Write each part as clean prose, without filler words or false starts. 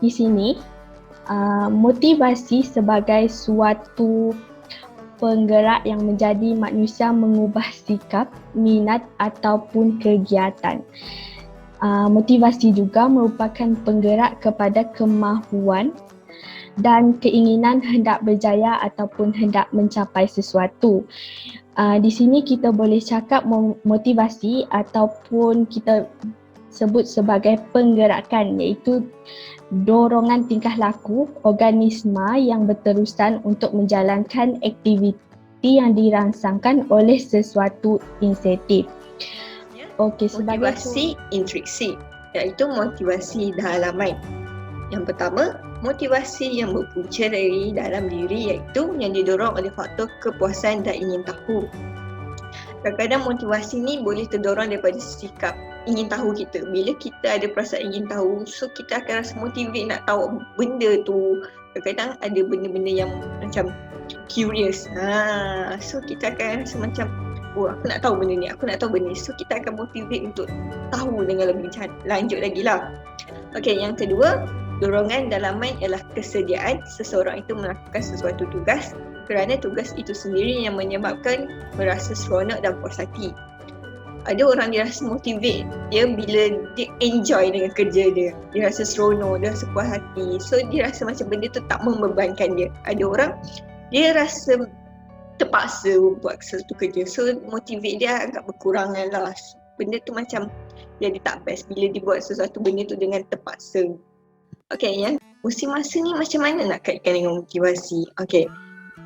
di sini motivasi sebagai suatu penggerak yang menjadi manusia mengubah sikap, minat ataupun kegiatan. Motivasi juga merupakan penggerak kepada kemahuan dan keinginan hendak berjaya ataupun hendak mencapai sesuatu. Di sini kita boleh cakap motivasi ataupun kita sebut sebagai penggerakan, iaitu dorongan tingkah laku organisma yang berterusan untuk menjalankan aktiviti yang dirangsangkan oleh sesuatu insentif. Okey, motivasi intrinsik, iaitu motivasi dalaman. Yang pertama, motivasi yang berpunca dari dalam diri, iaitu yang didorong oleh faktor kepuasan dan ingin tahu. Kadang-kadang motivasi ni boleh terdorong daripada sikap ingin tahu kita. Bila kita ada perasaan ingin tahu, so kita akan rasa motivate nak tahu benda tu. Kadang-kadang ada benda-benda yang macam curious. So kita akan rasa macam, oh aku nak tahu benda ni, aku nak tahu benda ni. So kita akan motivate untuk tahu dengan lebih lanjut lagi lah. Okey, yang kedua, dorongan dalaman ialah kesediaan seseorang itu melakukan sesuatu tugas kerana tugas itu sendiri yang menyebabkan merasa seronok dan puas hati. Ada orang dia rasa motivate dia bila dia enjoy dengan kerja dia. Dia rasa seronok, dia rasa puas hati. So dia rasa macam benda tu tak membebankan dia. Ada orang dia rasa terpaksa buat sesuatu kerja. So motivate dia agak berkurangan lah. Benda tu macam jadi tak best bila dia buat sesuatu benda tu dengan terpaksa. Okey, yang musim masa ni macam mana nak kaitkan dengan motivasi? Okey,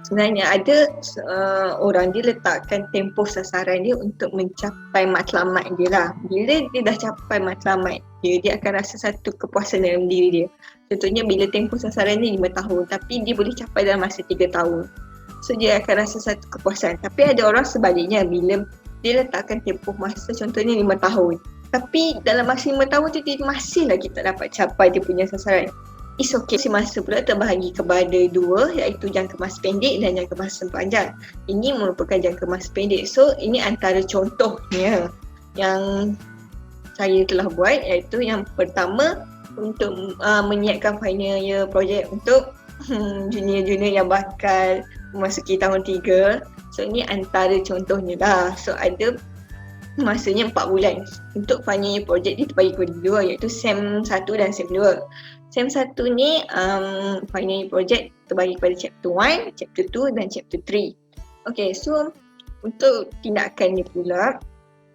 sebenarnya ada orang dia letakkan tempoh sasaran dia untuk mencapai matlamat dia lah. Bila dia dah capai matlamat dia akan rasa satu kepuasan dalam diri dia. Contohnya bila tempoh sasaran dia 5 tahun tapi dia boleh capai dalam masa 3 tahun. So dia akan rasa satu kepuasan. Tapi ada orang sebaliknya, bila dia letakkan tempoh masa contohnya 5 tahun tapi dalam masa 5 tahun tu dia masih lagi tak dapat capai dia punya sasaran. It's okay. Masa pula terbahagi kepada dua, iaitu jangka masa pendek dan jangka masa panjang. Ini merupakan jangka masa pendek. So ini antara contohnya yang saya telah buat, iaitu yang pertama untuk menyiapkan final year project untuk junior-junior yang bakal memasuki tahun 3. So ini antara contohnya lah. So ada masanya 4 bulan untuk final year project dia terbagi kepada dua, iaitu SEM 1 dan SEM 2. SEM 1 ni final year project terbagi kepada chapter 1, chapter 2 dan chapter 3. Okay, so untuk tindakan ni pula,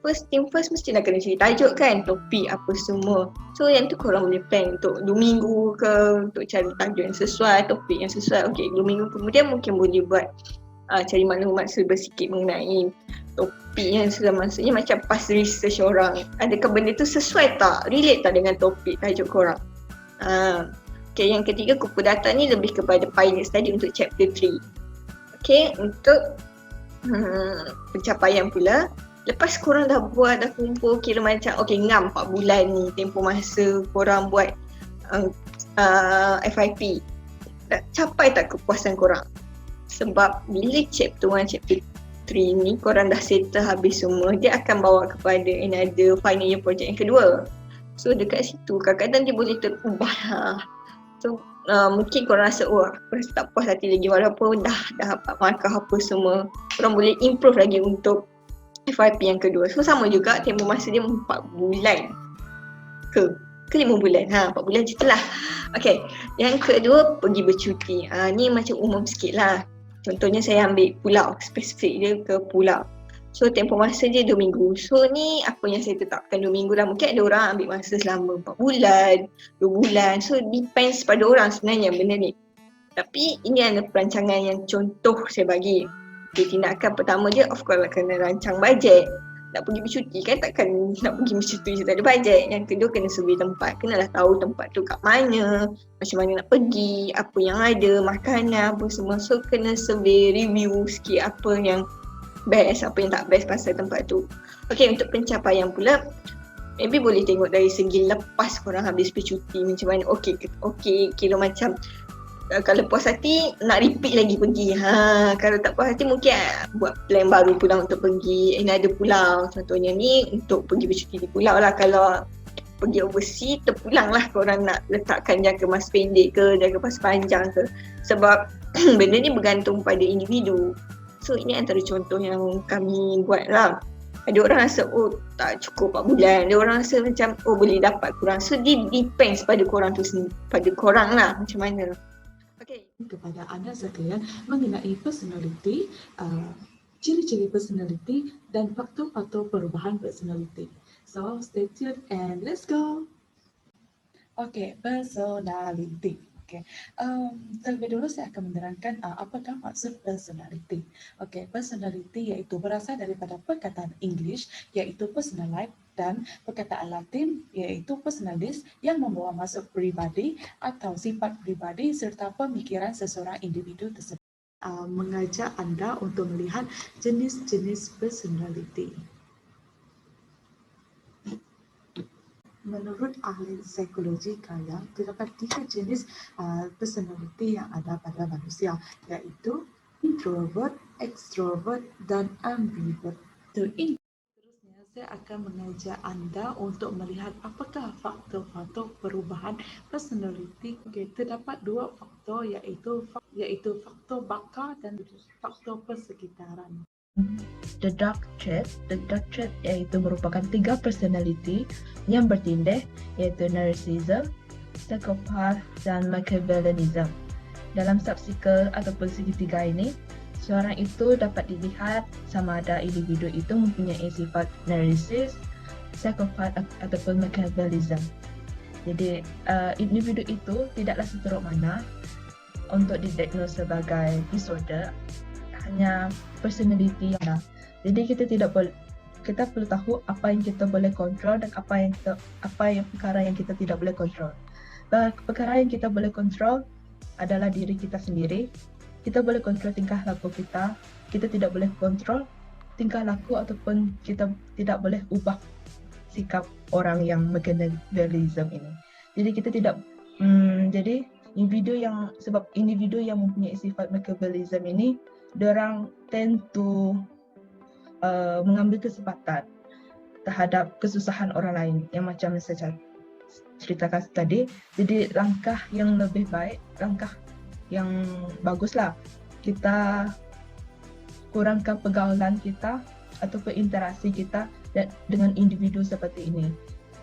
first thing first mesti nak kena cari tajuk kan, topik apa semua. So yang tu korang boleh plan untuk 2 minggu ke untuk cari tajuk yang sesuai, topik yang sesuai. Okay, 2 minggu kemudian mungkin boleh buat cari maklumat sedikit mengenai topik yang sudah, maksudnya macam pas research orang. Adakah benda tu sesuai tak, relate tak dengan topik tajuk korang. Okay, yang ketiga, kumpul data ni lebih kepada pilot study untuk chapter 3. Okay, untuk pencapaian pula, lepas korang dah buat, dah kumpul kira macam okay, ngam 4 bulan ni tempoh masa korang buat FYP, dah capai tak kepuasan korang? Sebab bila chapter 1, chapter 3 ni korang dah settle habis semua, dia akan bawa kepada another final year project yang kedua. So dekat situ kadang-kadang dia boleh terubah lah. So mungkin korang rasa, oh aku rasa tak puas hati lagi walaupun dah dapat markah apa semua. Korang boleh improve lagi untuk FYP yang kedua. So sama juga tempoh masa dia 4 bulan ke 5 bulan. 4 bulan macam tu lah. Okay, yang kedua pergi bercuti. Ni macam umum sikit lah. Contohnya saya ambil pulau, spesifik dia ke pulau. So tempoh masa dia 2 minggu. So ni apa yang saya tetapkan 2 minggu lah. Mungkin ada orang ambil masa selama 4 bulan, 2 bulan. So depends pada orang sebenarnya benda ni. Tapi ini adalah perancangan yang contoh saya bagi. Okay, tindakan pertama dia of course lah kena rancang bajet. Nak pergi bercuti kan takkan nak pergi bercuti je tak ada bajet. Yang kedua kena survey tempat. Kenalah tahu tempat tu kat mana, macam mana nak pergi, apa yang ada, makanan apa semua. So kena survey, review sikit apa yang best, apa yang tak best pasal tempat tu. Okay, untuk pencapaian pula, maybe boleh tengok dari segi lepas korang habis bercuti macam mana. Okay, kira macam kalau puas hati nak repeat lagi pergi. Kalau tak puas hati mungkin buat plan baru pula untuk pergi ada pulau. Contohnya ni untuk pergi bercuti di pulau lah. Kalau pergi overseas, terpulanglah korang nak letakkan jangka masa pendek ke, jangka masa panjang ke. Sebab benda ni bergantung pada individu. So ini antara contoh yang kami buat lah. Ada orang rasa tak cukup 4 bulan. Ada orang rasa macam boleh dapat kurang. So it depends pada korang tu sendiri, pada korang lah macam mana. Okay. Kepada anda sekalian mengenai personality, ciri-ciri personality dan faktor-faktor perubahan personality. So stay tuned and let's go. Okay, personality. Okay. Terlebih dulu saya akan menerangkan apakah maksud personality. Okay, personality iaitu berasal daripada perkataan English iaitu personalite dan perkataan Latin iaitu personalis yang membawa maksud peribadi atau sifat peribadi serta pemikiran seseorang individu tersebut. Mengajak anda untuk melihat jenis-jenis personality. Menurut ahli psikologi kaya, terdapat 3 jenis personality yang ada pada manusia, iaitu introvert, extrovert, dan ambivert. Seterusnya, saya akan mengajak anda untuk melihat apakah faktor-faktor perubahan personality. Okay, terdapat 2 faktor iaitu faktor bakar dan faktor persekitaran. The dark trait iaitu merupakan 3 personality yang bertindih iaitu narcissism, psychopath dan Machiavellianism. Dalam subsikal ataupun segitiga ini, seorang itu dapat dilihat sama ada individu itu mempunyai sifat narcissus, psychopath ataupun Machiavellianism. Jadi individu itu tidaklah seteruk mana untuk didiagnose sebagai disorder, hanya personality yang ada. Jadi kita perlu tahu apa yang kita boleh kontrol dan apa yang perkara yang kita tidak boleh kontrol. Perkara yang kita boleh kontrol adalah diri kita sendiri. Kita boleh kontrol tingkah laku kita. Kita tidak boleh kontrol tingkah laku ataupun kita tidak boleh ubah sikap orang yang Machiavellianism ini. Jadi kita tidak jadi sebab individu yang mempunyai sifat Machiavellianism ini, diorang tend to mengambil kesempatan terhadap kesusahan orang lain yang macam saya ceritakan tadi. Jadi langkah yang lebih baik, langkah yang baguslah kita kurangkan pergaulan kita ataupun interaksi kita dengan individu seperti ini.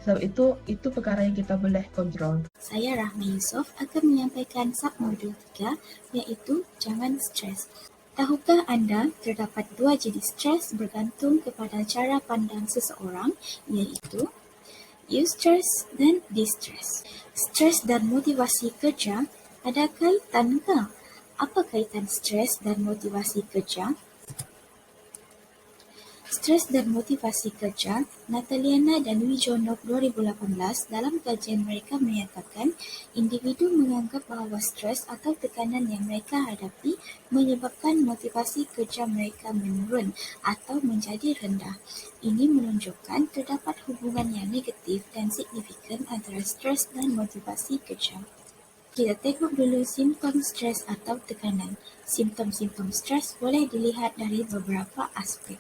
Sebab itu perkara yang kita boleh kontrol. Saya Rahmi Yusof akan menyampaikan submodul 3 iaitu jangan stres. Tahukah anda terdapat 2 jenis stres bergantung kepada cara pandang seseorang iaitu eustress dan distress. Stres dan motivasi kerja ada kaitankah? Apa kaitan stres dan motivasi kerja? Stres dan motivasi kerja, Nataliana dan Wijonov 2018 dalam kajian mereka menyatakan individu menganggap bahawa stres atau tekanan yang mereka hadapi menyebabkan motivasi kerja mereka menurun atau menjadi rendah. Ini menunjukkan terdapat hubungan yang negatif dan signifikan antara stres dan motivasi kerja. Kita tengok dulu simptom stres atau tekanan. Simptom-simptom stres boleh dilihat dari beberapa aspek.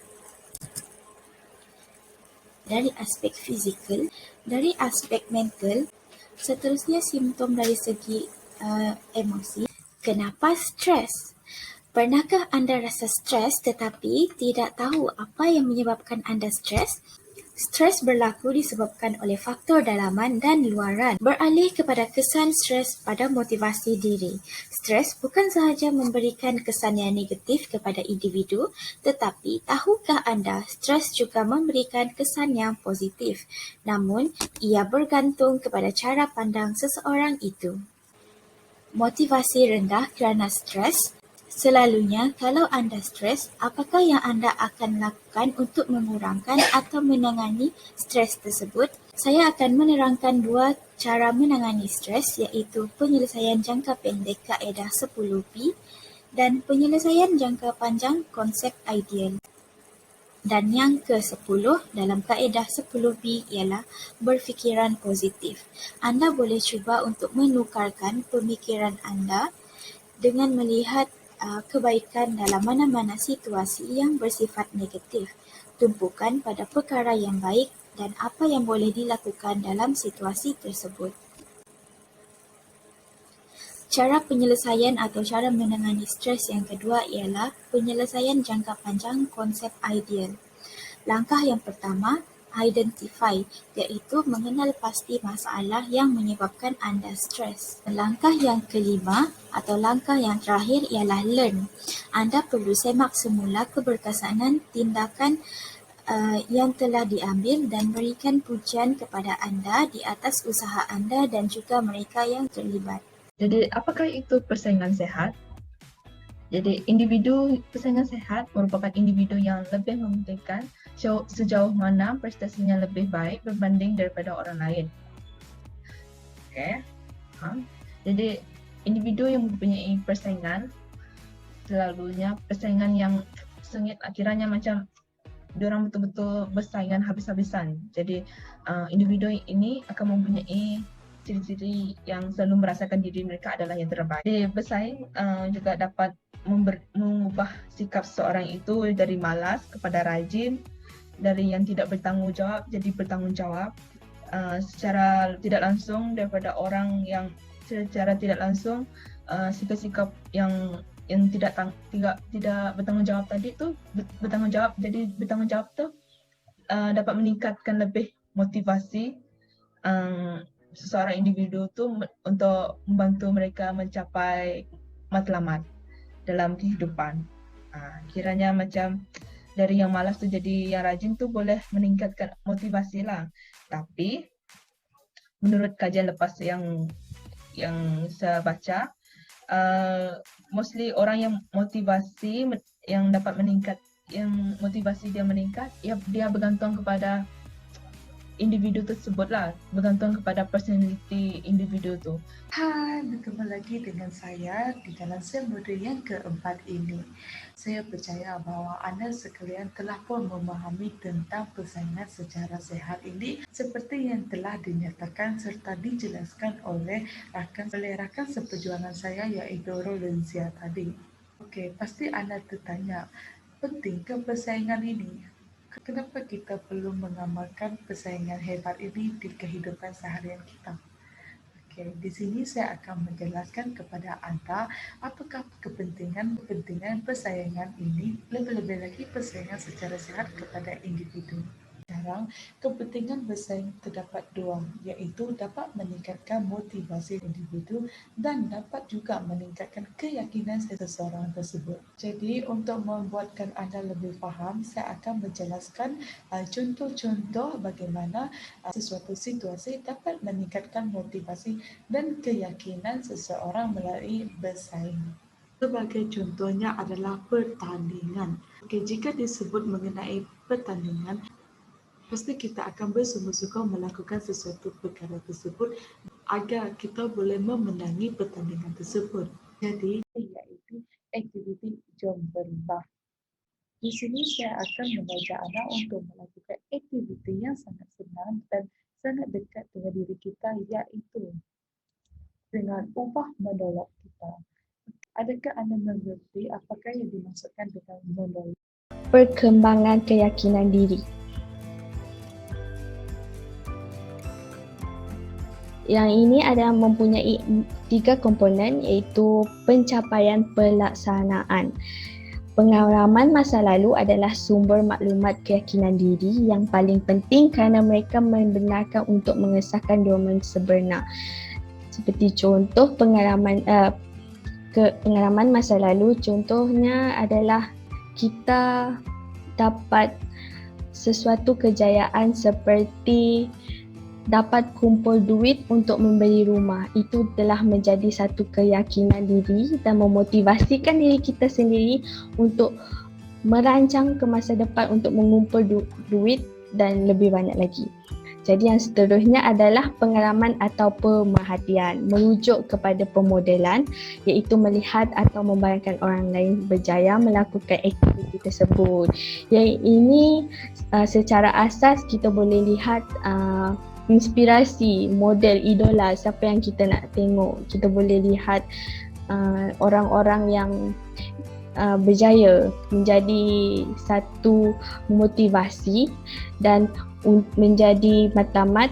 Dari aspek fizikal, dari aspek mental, seterusnya simptom dari segi emosi. Kenapa stres? Pernahkah anda rasa stres tetapi tidak tahu apa yang menyebabkan anda stres? Stres berlaku disebabkan oleh faktor dalaman dan luaran. Beralih kepada kesan stres pada motivasi diri. Stres bukan sahaja memberikan kesan yang negatif kepada individu, tetapi tahukah anda stres juga memberikan kesan yang positif. Namun, ia bergantung kepada cara pandang seseorang itu. Motivasi rendah kerana stres. Selalunya, kalau anda stres, apakah yang anda akan lakukan untuk mengurangkan atau menangani stres tersebut? Saya akan menerangkan 2 cara menangani stres iaitu penyelesaian jangka pendek kaedah 10P dan penyelesaian jangka panjang konsep ideal. Dan yang ke-10 dalam kaedah 10P ialah berfikiran positif. Anda boleh cuba untuk menukarkan pemikiran anda dengan melihat kebaikan dalam mana-mana situasi yang bersifat negatif. Tumpukan pada perkara yang baik dan apa yang boleh dilakukan dalam situasi tersebut. Cara penyelesaian atau cara menangani stres yang kedua ialah penyelesaian jangka panjang konsep ideal. Langkah yang pertama, identify, iaitu mengenal pasti masalah yang menyebabkan anda stres. Langkah yang kelima atau langkah yang terakhir ialah learn. Anda perlu semak semula keberkesanan tindakan yang telah diambil dan berikan pujian kepada anda di atas usaha anda dan juga mereka yang terlibat. Jadi, apakah itu persaingan sehat? Jadi, individu persaingan sehat merupakan individu yang lebih mementingkan sejauh mana prestasinya lebih baik berbanding daripada orang lain. Okey. Jadi, individu yang mempunyai persaingan, selalunya persaingan yang sengit, kiranya macam diorang betul-betul bersaingan habis-habisan. Jadi, individu ini akan mempunyai ciri-ciri yang selalu merasakan diri mereka adalah yang terbaik. Jadi, bersaing juga dapat mengubah sikap seorang itu dari malas kepada rajin, dari yang tidak bertanggungjawab jadi bertanggungjawab, secara tidak langsung daripada orang yang secara tidak langsung sikap-sikap yang tidak bertanggungjawab tadi tu bertanggungjawab, jadi bertanggungjawab tu dapat meningkatkan lebih motivasi seseorang individu tu untuk membantu mereka mencapai matlamat dalam kehidupan. Kiranya macam dari yang malas tu jadi yang rajin tu boleh meningkatkan motivasi lah. Tapi menurut kajian lepas yang saya baca, mostly orang yang motivasi yang dapat meningkat, yang motivasi dia meningkat, dia bergantung kepada individu tersebut lah, bergantung kepada personality individu tu. Hai, bertemu lagi dengan saya di dalam sel modul yang keempat ini. Saya percaya bahawa anda sekalian telah pun memahami tentang persaingan secara sehat ini seperti yang telah dinyatakan serta dijelaskan oleh rakan seperjuangan saya iaitu Rolenzia tadi. Okey, pasti anda tertanya, pentingkah persaingan ini? Kenapa kita perlu mengamalkan persaingan hebat ini di kehidupan seharian kita? Okey, di sini saya akan menjelaskan kepada anda apakah kepentingan persaingan ini, lebih-lebih lagi persaingan secara sehat kepada individu. Sekarang, kepentingan bersaing terdapat dua, iaitu dapat meningkatkan motivasi individu dan dapat juga meningkatkan keyakinan seseorang tersebut. Jadi, untuk membuatkan anda lebih faham, saya akan menjelaskan contoh-contoh bagaimana sesuatu situasi dapat meningkatkan motivasi dan keyakinan seseorang melalui bersaing. Sebagai contohnya adalah pertandingan. Okey, jika disebut mengenai pertandingan, pasti kita akan bersungguh-sungguh melakukan sesuatu perkara tersebut agar kita boleh memenangi pertandingan tersebut. Jadi, iaitu aktiviti jom berubah. Di sini saya akan mengajak anda untuk melakukan aktiviti yang sangat senang dan sangat dekat dengan diri kita, iaitu dengan ubah monolog kita. Adakah anda mengerti apakah yang dimaksudkan dengan monolog? Perkembangan keyakinan diri. Yang ini adalah mempunyai 3 komponen, iaitu pencapaian pelaksanaan. Pengalaman masa lalu adalah sumber maklumat keyakinan diri yang paling penting kerana mereka membenarkan untuk mengesahkan domain sebenar. Seperti contoh pengalaman masa lalu, contohnya adalah kita dapat sesuatu kejayaan seperti dapat kumpul duit untuk membeli rumah. Itu telah menjadi satu keyakinan diri dan memotivasikan diri kita sendiri untuk merancang ke masa depan untuk mengumpul duit dan lebih banyak lagi. Jadi yang seterusnya adalah pengalaman atau pemerhatian, merujuk kepada pemodelan, iaitu melihat atau membayangkan orang lain berjaya melakukan aktiviti tersebut. Yang ini secara asas kita boleh lihat inspirasi, model, idola, siapa yang kita nak tengok. Kita boleh lihat orang-orang yang berjaya menjadi satu motivasi dan menjadi matlamat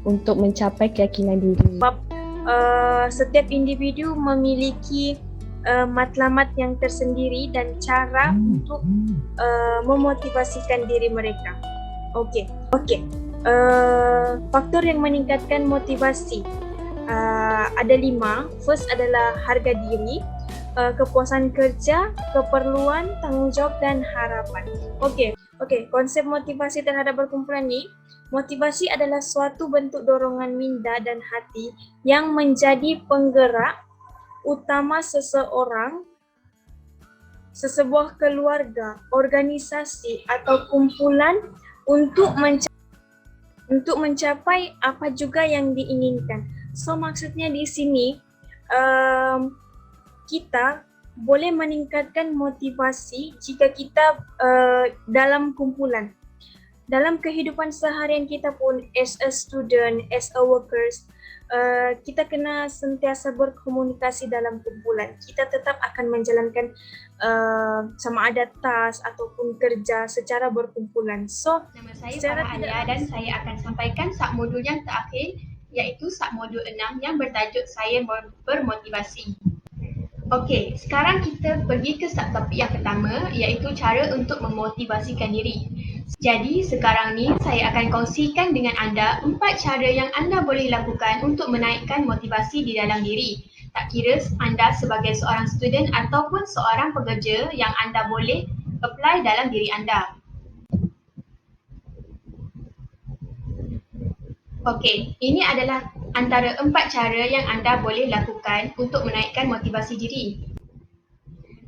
untuk mencapai keyakinan diri. Sebab setiap individu memiliki matlamat yang tersendiri dan cara untuk memotivasikan diri mereka. Okey. Faktor yang meningkatkan motivasi ada 5. First adalah harga diri, kepuasan kerja, keperluan, tanggungjawab dan harapan. Okey, konsep motivasi terhadap perkumpulan ni, motivasi adalah suatu bentuk dorongan minda dan hati yang menjadi penggerak utama seseorang, sesebuah keluarga, organisasi atau kumpulan untuk mencapai apa juga yang diinginkan. So maksudnya di sini kita boleh meningkatkan motivasi jika kita dalam kumpulan. Dalam kehidupan seharian kita pun as a student, as a workers, kita kena sentiasa berkomunikasi dalam kumpulan. Kita tetap akan menjalankan sama ada task ataupun kerja secara berkumpulan. So, nama saya Farah Alia dan saya akan sampaikan submodul yang terakhir, iaitu submodul 6 yang bertajuk Saya Bermotivasi. Okey, sekarang kita pergi ke subtopik yang pertama, iaitu cara untuk memotivasikan diri. Jadi sekarang ni saya akan kongsikan dengan anda 4 cara yang anda boleh lakukan untuk menaikkan motivasi di dalam diri. Tak kira anda sebagai seorang student ataupun seorang pekerja yang anda boleh apply dalam diri anda. Okey, ini adalah antara 4 cara yang anda boleh lakukan untuk menaikkan motivasi diri.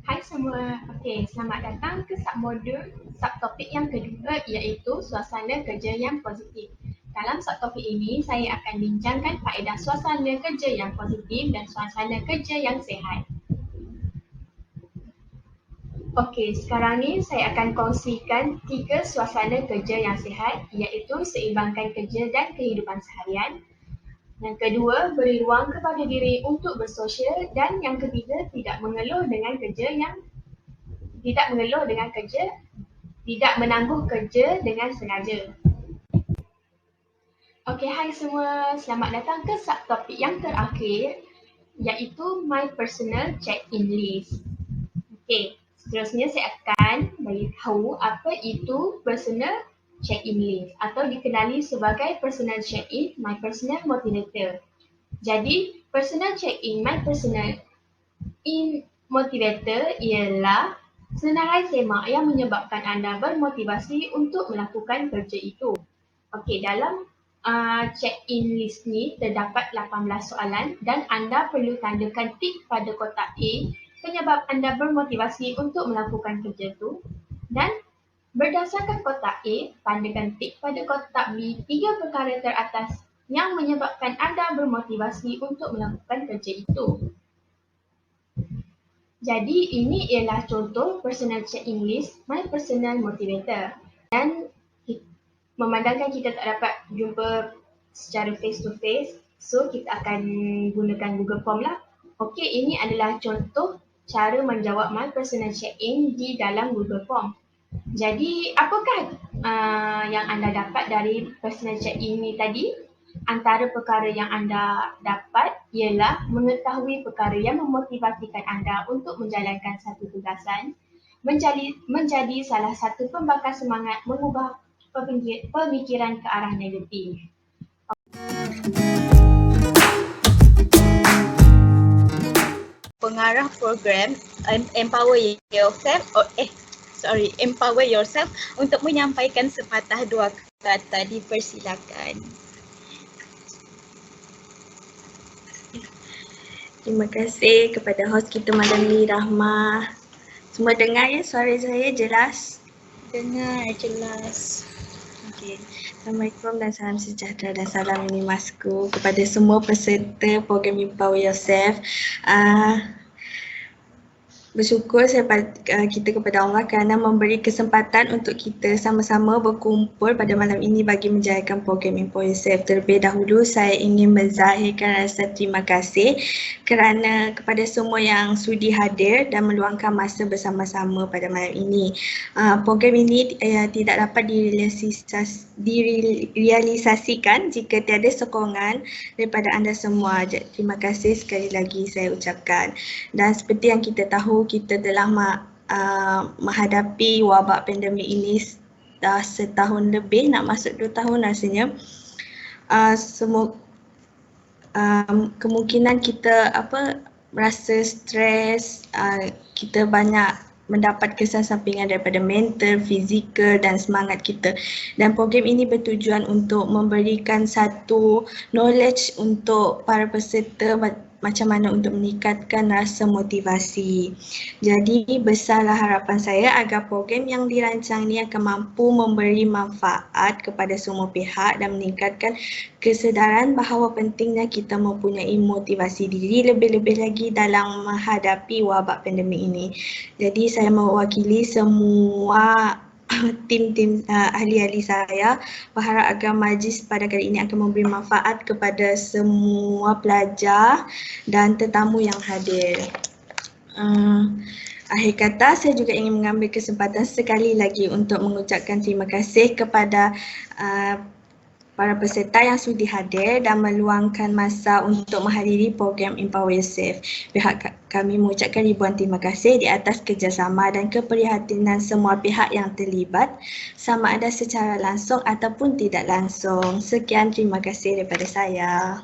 Hai semua, okey, selamat datang ke subtopik yang kedua, iaitu suasana kerja yang positif. Dalam subtopik ini, saya akan bincangkan faedah suasana kerja yang positif dan suasana kerja yang sihat. Okey, sekarang ni saya akan kongsikan 3 suasana kerja yang sihat, iaitu seimbangkan kerja dan kehidupan seharian. Yang kedua, beri ruang kepada diri untuk bersosial, dan yang ketiga, tidak menangguh kerja dengan sengaja. Okey, hai semua, selamat datang ke subtopik yang terakhir, iaitu My Personal Check-in List. Okey, seterusnya saya akan beritahu apa itu Personal Check-in List atau dikenali sebagai Personal Check-in My Personal Motivator. Jadi, Personal Check-in My Personal Motivator ialah senarai semak yang menyebabkan anda bermotivasi untuk melakukan kerja itu. Okey, dalam check-in list ni terdapat 18 soalan dan anda perlu tandakan tik pada kotak A penyebab anda bermotivasi untuk melakukan kerja itu, dan berdasarkan kotak A, tandakan tik pada kotak B 3 perkara teratas yang menyebabkan anda bermotivasi untuk melakukan kerja itu. Jadi ini ialah contoh personal check-in list My Personal Motivator, dan memandangkan kita tak dapat jumpa secara face to face, so kita akan gunakan Google Form lah. Okey, ini adalah contoh cara menjawab My Personal Check-in di dalam Google Form. Jadi apakah yang anda dapat dari personal check-in ni tadi? Antara perkara yang anda dapat ialah mengetahui perkara yang memotivasikan anda untuk menjalankan satu tugasan, menjadi salah satu pembakar semangat mengubah pemikiran ke arah negatif. Pengarah program Empower Yourself untuk menyampaikan sepatah dua kata, dipersilakan. Terima kasih kepada host kita Madam Lee Rahmah. Semua dengar ya suara saya jelas? Dengar jelas. Okey. Assalamualaikum dan salam sejahtera dan salam minimasku kepada semua peserta program Empower Yourself. bersyukur kita kepada Allah kerana memberi kesempatan untuk kita sama-sama berkumpul pada malam ini bagi menjayakan program Empower Yourself. Terlebih dahulu saya ingin menzahirkan rasa terima kasih kerana kepada semua yang sudi hadir dan meluangkan masa bersama-sama pada malam ini. Program ini tidak dapat direalisasikan jika tiada sokongan daripada anda semua. Terima kasih sekali lagi saya ucapkan. Dan seperti yang kita tahu, kita telah menghadapi wabak pandemik ini dah setahun lebih, nak masuk 2 tahun rasanya. Kemungkinan kita merasa stres, kita banyak mendapat kesan sampingan daripada mental, fizikal dan semangat kita. Dan program ini bertujuan untuk memberikan satu knowledge untuk para peserta macam mana untuk meningkatkan rasa motivasi. Jadi besarlah harapan saya agar program yang dirancang ini akan mampu memberi manfaat kepada semua pihak dan meningkatkan kesedaran bahawa pentingnya kita mempunyai motivasi diri lebih-lebih lagi dalam menghadapi wabak pandemik ini. Jadi saya mewakili semua tim-tim ahli-ahli saya berharap agar majlis pada kali ini akan memberi manfaat kepada semua pelajar dan tetamu yang hadir. Akhir kata, saya juga ingin mengambil kesempatan sekali lagi untuk mengucapkan terima kasih kepada para peserta yang sudi hadir dan meluangkan masa untuk menghadiri program Empower Yourself. Pihak kami mengucapkan ribuan terima kasih di atas kerjasama dan keprihatinan semua pihak yang terlibat, sama ada secara langsung ataupun tidak langsung. Sekian, terima kasih daripada saya.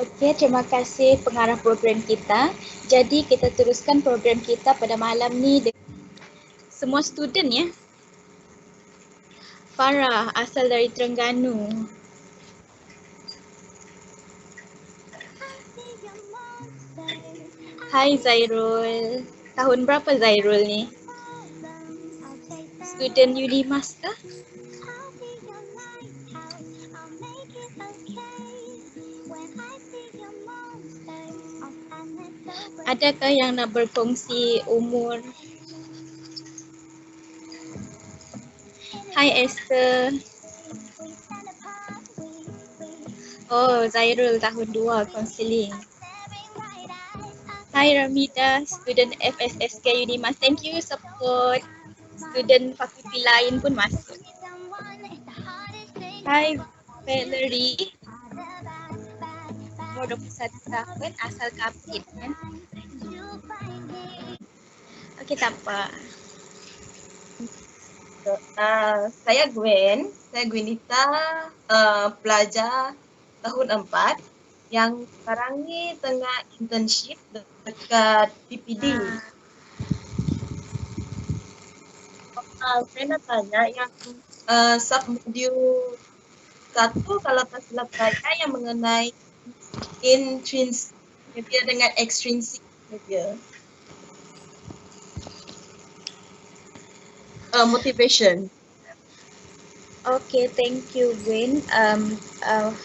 Okey, terima kasih pengarah program kita. Jadi kita teruskan program kita pada malam ni. Semua student ya. Farah asal dari Terengganu. Hai Zairul. Tahun berapa Zairul ni? Student Unimas kah? Adakah yang nak berkongsi umur? Hai Esther. Oh, Zairul tahun 2 counselling. Hai Ramida, student FSSK Unimas. Thank you support. Student fakulti lain pun masuk. Hai Valerie. Umur 21 tahun, asal Kapit kan? Okey, tak apa. Saya Gwenita, pelajar tahun 4 yang sekarang ni tengah internship dekat PPD. Saya nak tanya yang submodul 1 kalau tak silap saya yang mengenai intrinsic behavior dengan extrinsic behavior. Motivation. Okay, thank you Gwen.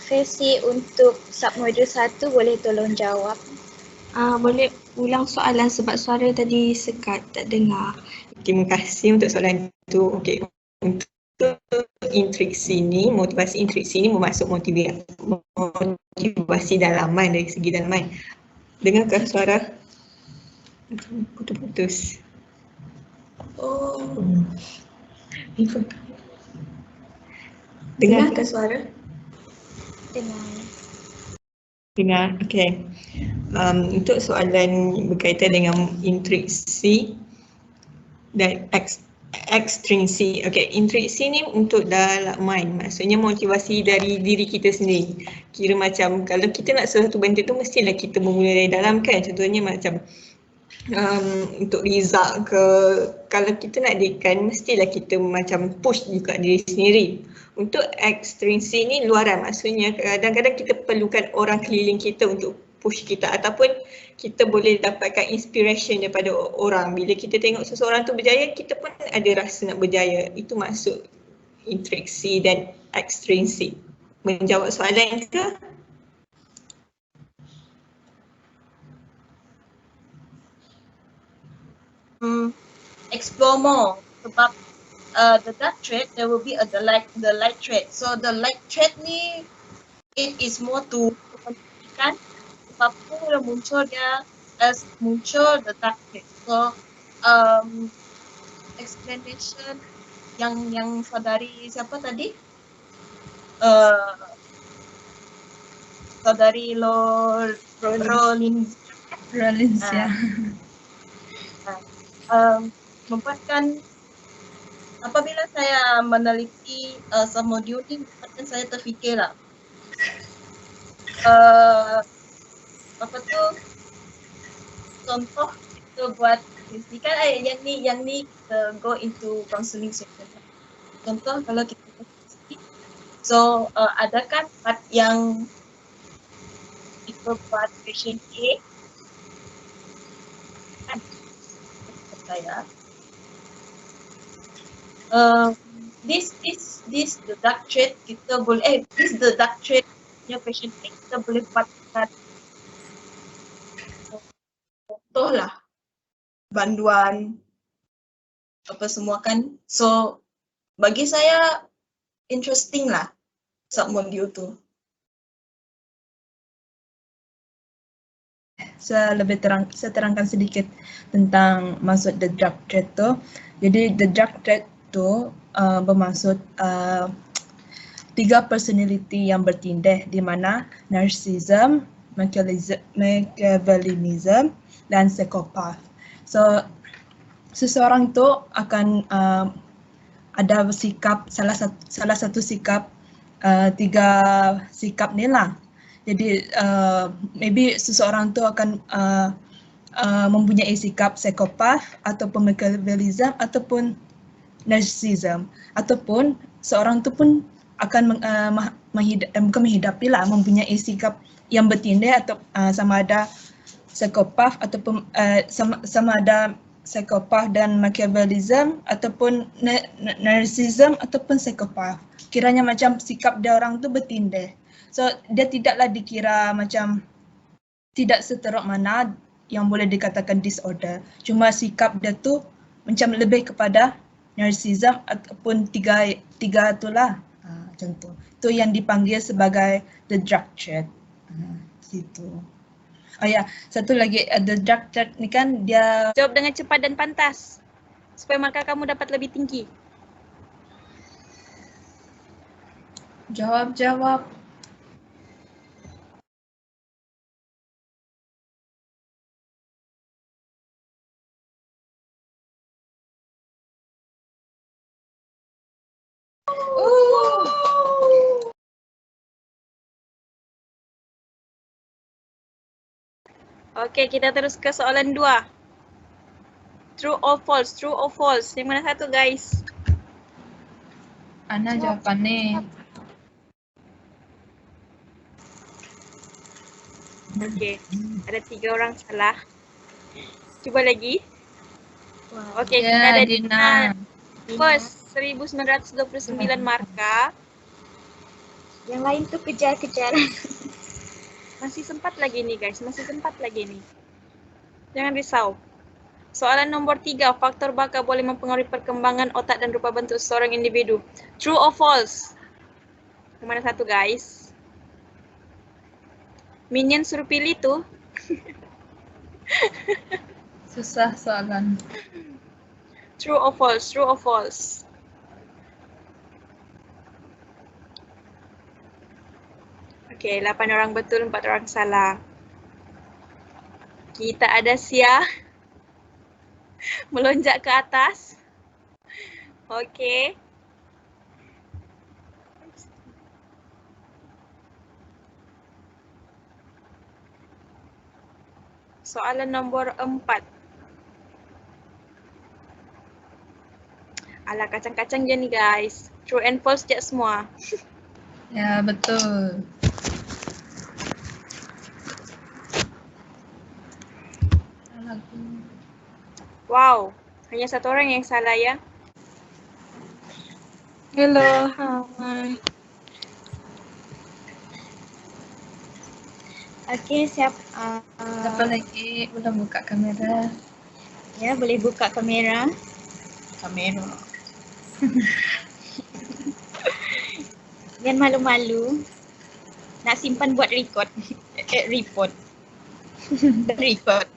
Versi untuk submodul 1 boleh tolong jawab? Boleh ulang soalan sebab suara tadi sekat, tak dengar. Terima kasih untuk soalan itu. Okey, untuk intriksi ni, motivasi intriksi ni bermaksud motivasi dalaman, dari segi dalaman. Dengarkah suara? Putus-putus. Oh. Dengarkah suara? Dengar, okey. Untuk soalan berkaitan dengan intriksi dan ekstrinsi. Okey, intriksi ni untuk dalaman, maksudnya motivasi dari diri kita sendiri. Kira macam kalau kita nak sesuatu benda tu mestilah kita bermula dari dalam kan. Contohnya macam untuk result ke, kalau kita nak dekan mestilah kita macam push juga diri sendiri. Untuk ekstrinsi ni luaran, maksudnya kadang-kadang kita perlukan orang keliling kita untuk push kita, ataupun kita boleh dapatkan inspiration daripada orang. Bila kita tengok seseorang tu berjaya, kita pun ada rasa nak berjaya. Itu maksud intriksi dan ekstrinsi. Menjawab soalan ke? explore more sebab the dark thread there will be the light thread. So the light thread ni it is more to menunjukkan sebab apa muncul dia as muncul the dark thread. So explanation yang saudari siapa tadi? Saudari Rollins ya. Membuatkan apabila saya meneliti modul ni, membuatkan saya terfikirlah apa tu contoh kita buat kan yang ni kita go into counselling session. Contoh kalau kita so ada kan part yang kita buat question A kan saya this the dark thread kita boleh this the dark thread punya question A kita boleh buatkan contoh lah banduan apa semua kan. So bagi saya interesting lah submodul tu. Saya terangkan sedikit tentang maksud the dark thread tu. Jadi the dark thread tu bermaksud 3 personality yang bertindih di mana narcissism, Machiavellianism dan psychopath. So seseorang tu akan ada sikap salah satu sikap 3 sikap ni lah. Jadi maybe seseorang tu akan mempunyai sikap psikopat ataupun Machiavellianism ataupun narcissism, ataupun seorang tu pun akan bukan menghidapi lah, mempunyai sikap yang bertindih atau sama ada psikopat ataupun sama ada psikopat dan Machiavellianism ataupun narcissism ataupun psikopat. Kiranya macam sikap dia orang tu bertindih. So dia tidaklah dikira macam tidak seteruk mana yang boleh dikatakan disorder. Cuma sikap dia tu macam lebih kepada narcissism ataupun tiga itulah. Macam tu. Itu yang dipanggil sebagai the dark thread. Situ. Oh ya, satu lagi the dark thread ni kan dia jawab dengan cepat dan pantas supaya markah kamu dapat lebih tinggi. Jawab. Okey, kita terus ke soalan 2. True or false? True or false? Yang mana satu, guys? Ana jawapan ni. Okey, ada 3 orang salah. Cuba lagi. Okey, kita ada Dina. First, 1929 markah. Yang lain tu kejar-kejaran. Masih sempat lagi nih guys, masih sempat lagi nih. Jangan risau. Soalan nombor 3, faktor baka boleh mempengaruhi perkembangan otak dan rupa bentuk seorang individu. True or false? Yang mana satu guys? Minion suruh pilih tuh. Susah soalan. True or false? True or false? Okey, 8 orang betul, 4 orang salah. Kita ada Sia melonjak ke atas. Okey. Soalan nombor 4. Alah, kacang-kacang je ni guys. True and false je semua. Ya, betul. Wow, hanya satu orang yang salah ya. Hello, hi. Okey, siapa lagi belum buka kamera? Ya, boleh buka kamera. Jangan malu-malu. Nak simpan buat record. Report. Record.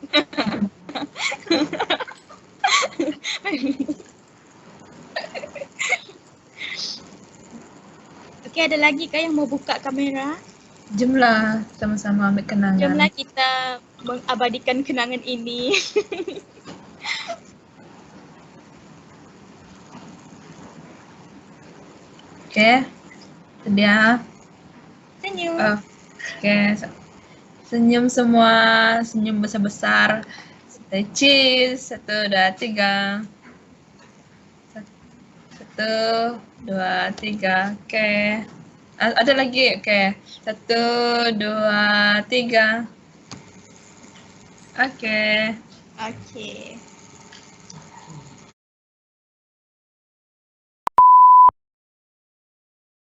Okey, ada lagi kah yang mau buka kamera? Jomlah sama-sama ambil kenangan. Jomlah kita mengabadikan kenangan ini. Okey. Sedia? Senyum. Okey. Senyum semua, senyum besar-besar. Say cheese. 1, 2, 3. 1, 2, 3. Okey. Ada lagi? Okey. 1, 2, 3. Okey. Okey.